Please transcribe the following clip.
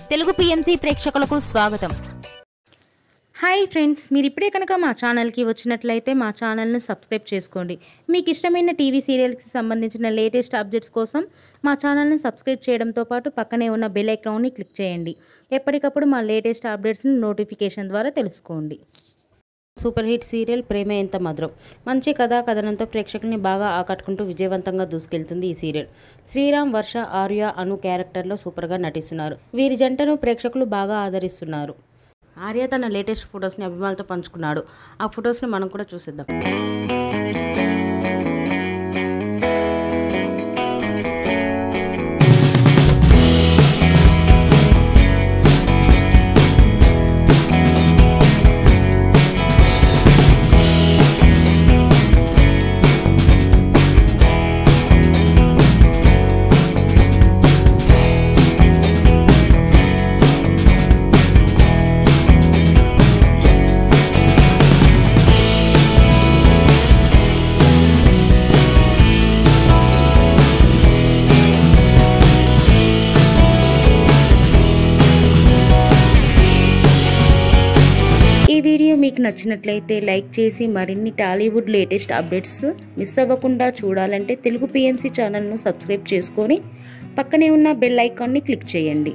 Telugu PMC ప్రేక్షకులకు స్వాగతం. Hi friends, మీరు ఇప్పుడే కనుక మా ఛానల్కి వచ్చినట్లయితే మా ఛానల్ని సబ్స్క్రైబ్ చేసుకోండి. మీకు ఇష్టమైన టీవీ సీరియల్స్కి సంబంధించిన లేటెస్ట్ అప్డేట్స్ కోసం మా ఛానల్ని సబ్స్క్రైబ్ చేయడంతో పాటు పక్కనే ఉన్న బెల్ ఐకాన్ని క్లిక్ చేయండి. ఎప్పటికప్పుడు మా లేటెస్ట్ అప్డేట్స్ని నోటిఫికేషన్ ద్వారా తెలుసుకోండి. సూపర్ హిట్ సీరియల్ ప్రేమ ఎంత మధురం. మంచి కథనంతో ప్రేక్షకుల్ని బాగా ఆకట్టుకుంటూ విజయవంతంగా దూసుకెళ్తుంది ఈ సీరియల్. శ్రీరామ్, వర్ష, ఆర్య, అను క్యారెక్టర్లో సూపర్గా నటిస్తున్నారు. వీరి జంటను ప్రేక్షకులు బాగా ఆదరిస్తున్నారు. ఆర్య తన లేటెస్ట్ ఫొటోస్ని అభిమానులతో పంచుకున్నాడు. ఆ ఫొటోస్ని మనం కూడా చూసేద్దాం. ఈ వీడియో మీకు నచ్చినట్లయితే లైక్ చేసి మరిన్ని టాలీవుడ్ లేటెస్ట్ అప్డేట్స్ మిస్ అవ్వకుండా చూడాలంటే తెలుగు పిఎంసి ఛానల్ను సబ్స్క్రైబ్ చేసుకొని పక్కనే ఉన్న బెల్ ఐకాన్ని క్లిక్ చేయండి.